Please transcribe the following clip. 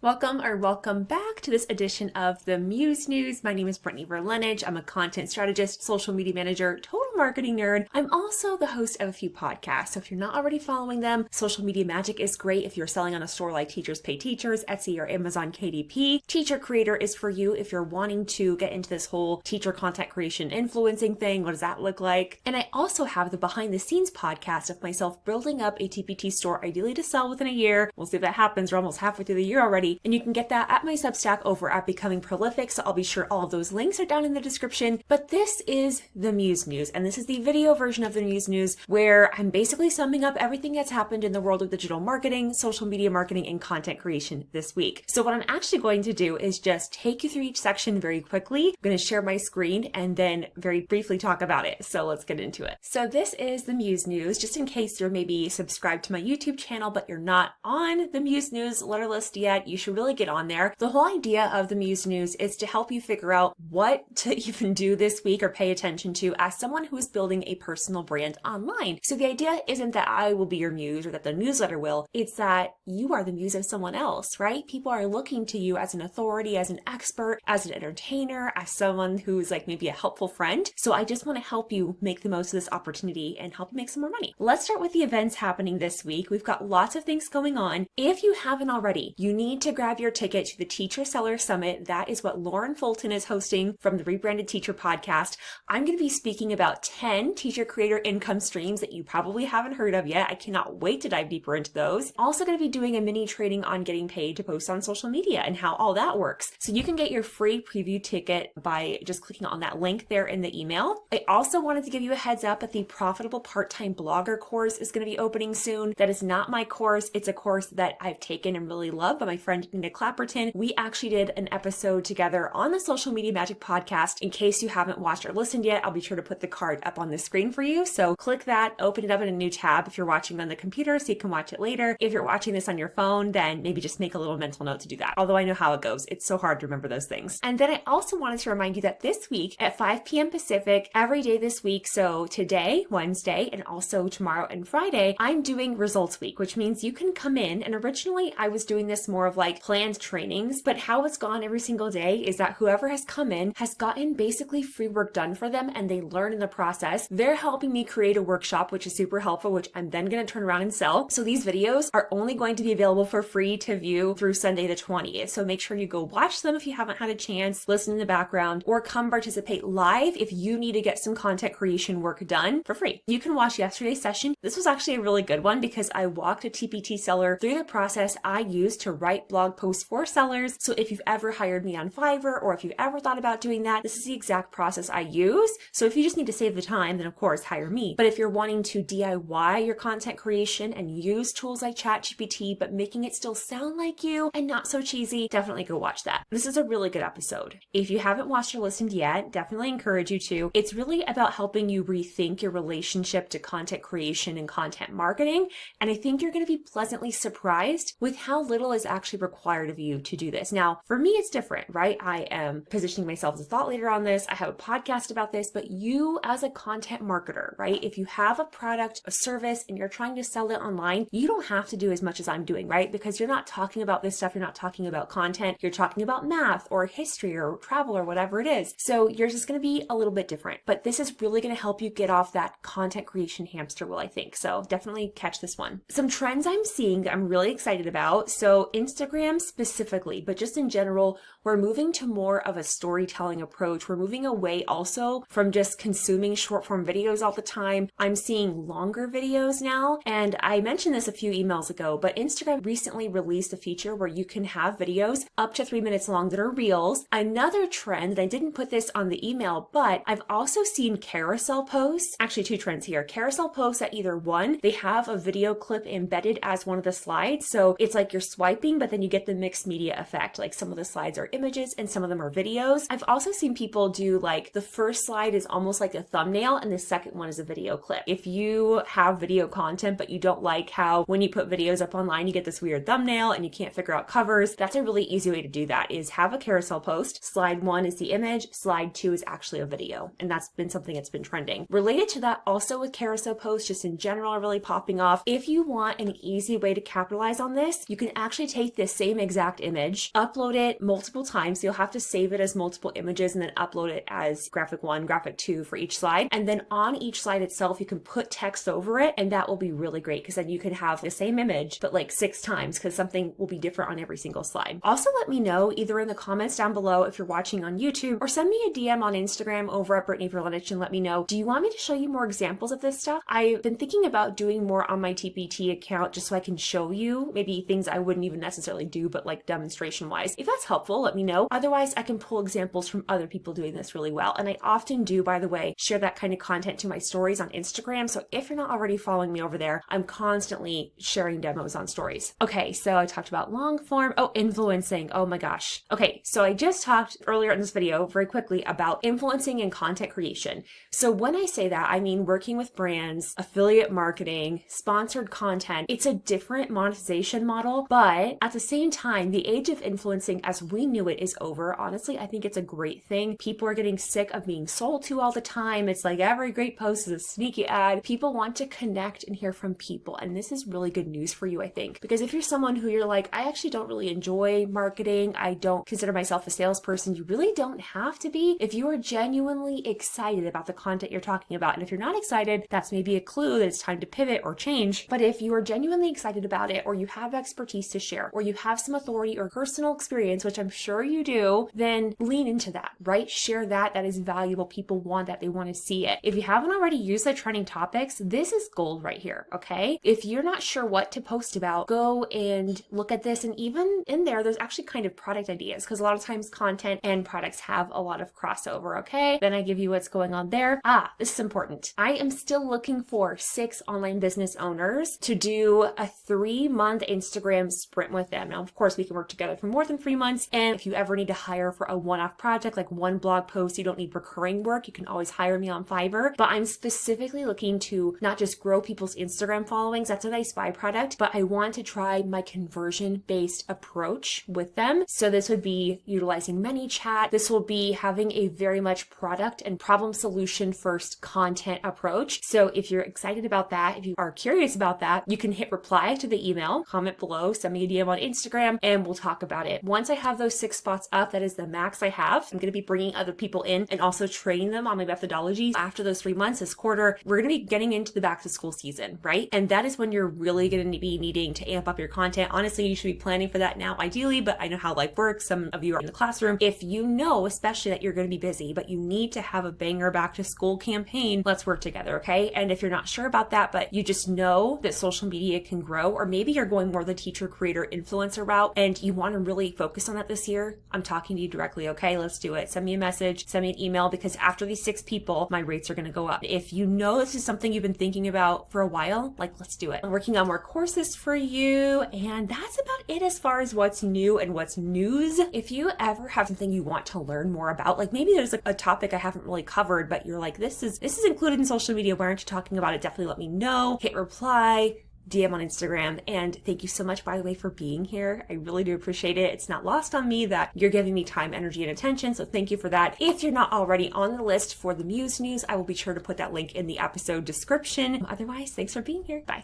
Welcome back to this edition of the Muse News. My name is Brittany Verlenage. I'm a content strategist, social media manager, total marketing nerd. I'm also the host of a few podcasts. So if you're not already following them, Social Media Magic is great if you're selling on a store like Teachers Pay Teachers, Etsy, or Amazon KDP. Teacher Creator is for you if you're wanting to get into this whole teacher content creation influencing thing. What does that look like? And I also have the behind the scenes podcast of myself building up a TPT store, ideally to sell within a year. We'll see if that happens. We're almost halfway through the year already. And you can get that at my Substack over at Becoming Prolific. So I'll be sure all of those links are down in the description. But this is the Muse News, and this is the video version of the Muse News where I'm basically summing up everything that's happened in the world of digital marketing, social media marketing, and content creation this week. So what I'm actually going to do is just take you through each section very quickly. I'm going to share my screen and then very briefly talk about it. So let's get into it. So this is the Muse News, just in case you're maybe subscribed to my YouTube channel, but you're not on the Muse News letter list yet. You should really get on there. The whole idea of the Muse News is to help you figure out what to even do this week or pay attention to as someone who is building a personal brand online. So the idea isn't that I will be your muse or that the newsletter will. It's that you are the muse of someone else, right? People are looking to you as an authority, as an expert, as an entertainer, as someone who's like maybe a helpful friend. So I just want to help you make the most of this opportunity and help you make some more money. Let's start with the events happening this week. We've got lots of things going on. If you haven't already, you need to grab your ticket to the Teacher Seller Summit. That is what Lauren Fulton is hosting from the Rebranded Teacher podcast. I'm going to be speaking about 10 teacher creator income streams that you probably haven't heard of yet. I cannot wait to dive deeper into those. Also going to be doing a mini training on getting paid to post on social media and how all that works. So you can get your free preview ticket by just clicking on that link there in the email. I also wanted to give you a heads up that the Profitable Part-Time Blogger course is going to be opening soon. That is not my course. It's a course that I've taken and really love by my friend Nina Clapperton. We actually did an episode together on the Social Media Magic podcast. In case you haven't watched or listened yet, I'll be sure to put the card up on the screen for you. So click that, open it up in a new tab if you're watching on the computer so you can watch it later. If you're watching this on your phone, then maybe just make a little mental note to do that. Although I know how it goes. It's so hard to remember those things. And then I also wanted to remind you that this week at 5 p.m. Pacific, every day this week, so today, Wednesday, and also tomorrow and Friday, I'm doing Results Week, which means you can come in. And originally I was doing this more of like planned trainings, but how it's gone every single day is that whoever has come in has gotten basically free work done for them and they learn in the process. They're helping me create a workshop, which is super helpful, which I'm then going to turn around and sell. So these videos are only going to be available for free to view through Sunday the 20th. So make sure you go watch them if you haven't had a chance, listen in the background, or come participate live if you need to get some content creation work done for free. You can watch yesterday's session. This was actually a really good one because I walked a TPT seller through the process I used to write blog posts for sellers. So if you've ever hired me on Fiverr or if you've ever thought about doing that, this is the exact process I use. So if you just need to save the time, then of course hire me. But if you're wanting to DIY your content creation and use tools like ChatGPT, but making it still sound like you and not so cheesy, definitely go watch that. This is a really good episode. If you haven't watched or listened yet, definitely encourage you to. It's really about helping you rethink your relationship to content creation and content marketing. And I think you're going to be pleasantly surprised with how little is actually required of you to do this. Now, for me, it's different, right? I am positioning myself as a thought leader on this. I have a podcast about this, but you as a content marketer, right? If you have a product, a service, and you're trying to sell it online, you don't have to do as much as I'm doing, right? Because you're not talking about this stuff. You're not talking about content. You're talking about math or history or travel or whatever it is. So yours is going to be a little bit different, but this is really going to help you get off that content creation hamster wheel, I think. So definitely catch this one. Some trends I'm seeing that I'm really excited about. So Instagram specifically, but just in general, we're moving to more of a storytelling approach. We're moving away also from just consuming short form videos all the time. I'm seeing longer videos now. And I mentioned this a few emails ago, but Instagram recently released a feature where you can have videos up to 3 minutes long that are reels. Another trend, and I didn't put this on the email, but I've also seen carousel posts. Actually, two trends here. Carousel posts that either one, they have a video clip embedded as one of the slides. So it's like you're swiping, but then you get the mixed media effect. Like some of the slides are images and some of them are videos. I've also seen people do like the first slide is almost like a thumbnail thumbnail, and the second one is a video clip. If you have video content, but you don't like how when you put videos up online, you get this weird thumbnail and you can't figure out covers, that's a really easy way to do that, is have a carousel post. Slide 1 is the image, slide 2 is actually a video. And that's been something that's been trending. Related to that, also with carousel posts, just in general, are really popping off. If you want an easy way to capitalize on this, you can actually take this same exact image, upload it multiple times. So you'll have to save it as multiple images and then upload it as graphic 1, graphic 2 for each slide. And then on each slide itself, you can put text over it, and that will be really great because then you could have the same image, but like 6 times because something will be different on every single slide. Also, let me know either in the comments down below if you're watching on YouTube, or send me a DM on Instagram over at Brittany Verlinich and let me know, do you want me to show you more examples of this stuff? I've been thinking about doing more on my TPT account just so I can show you maybe things I wouldn't even necessarily do, but like demonstration wise. If that's helpful, let me know. Otherwise, I can pull examples from other people doing this really well. And I often do, by the way, share that kind of content to my stories on Instagram. So if you're not already following me over there, I'm constantly sharing demos on stories. Okay, so I talked about long form. Oh, influencing. Oh my gosh. Okay, so I just talked earlier in this video very quickly about influencing and content creation. So when I say that, I mean working with brands, affiliate marketing, sponsored content. It's a different monetization model, but at the same time, the age of influencing as we knew it is over. Honestly, I think it's a great thing. People are getting sick of being sold to all the time. It's like every great post is a sneaky ad. People want to connect and hear from people. And this is really good news for you, I think, because if you're someone who you're like, I actually don't really enjoy marketing, I don't consider myself a salesperson, you really don't have to be. If you are genuinely excited about the content you're talking about, and if you're not excited, that's maybe a clue that it's time to pivot or change. But if you are genuinely excited about it, or you have expertise to share, or you have some authority or personal experience, which I'm sure you do, then lean into that, right? Share that. That is valuable. People want that. They want to see it. If you haven't already used the trending topics, this is gold right here, okay? If you're not sure what to post about, go and look at this. And even in there's actually kind of product ideas, because a lot of times content and products have a lot of crossover, okay? Then I give you what's going on there. This is important. I am still looking for 6 online business owners to do a 3-month Instagram sprint with them. Now, of course, we can work together for more than 3 months. And if you ever need to hire for a one-off project, like one blog post, you don't need recurring work, you can always hire me on Fiverr. But I'm specifically looking to not just grow people's Instagram followings, that's a nice byproduct, but I want to try my conversion-based approach with them. So this would be utilizing ManyChat. This will be having a very much product and problem solution first content approach. So if you're excited about that, if you are curious about that, you can hit reply to the email, comment below, send me a DM on Instagram, and we'll talk about it. Once I have those 6 spots up, that is the max I have. I'm going to be bringing other people in and also training them on my methodologies. After those 3 months, this quarter, we're going to be getting into the back to school season, right? And that is when you're really going to be needing to amp up your content. Honestly, you should be planning for that now, ideally, but I know how life works. Some of you are in the classroom. If you know, especially that you're going to be busy, but you need to have a banger back to school campaign, let's work together, okay? And if you're not sure about that, but you just know that social media can grow, or maybe you're going more the teacher, creator, influencer route, and you want to really focus on that this year, I'm talking to you directly, okay? Let's do it. Send me a message, send me an email, because after these 6 people, my rates are going to go up. If you know this is something you've been thinking about for a while, like, let's do it. I'm working on more courses for you, and that's about it as far as what's new and what's news. If you ever have something you want to learn more about, like maybe there's a topic I haven't really covered, but you're like, this is included in social media, why aren't you talking about it? Definitely let me know. Hit reply, DM on Instagram. And thank you so much, by the way, for being here. I really do appreciate it. It's not lost on me that you're giving me time, energy, and attention. So thank you for that. If you're not already on the list for the Muse News, I will be sure to put that link in the episode description. Otherwise, thanks for being here. Bye.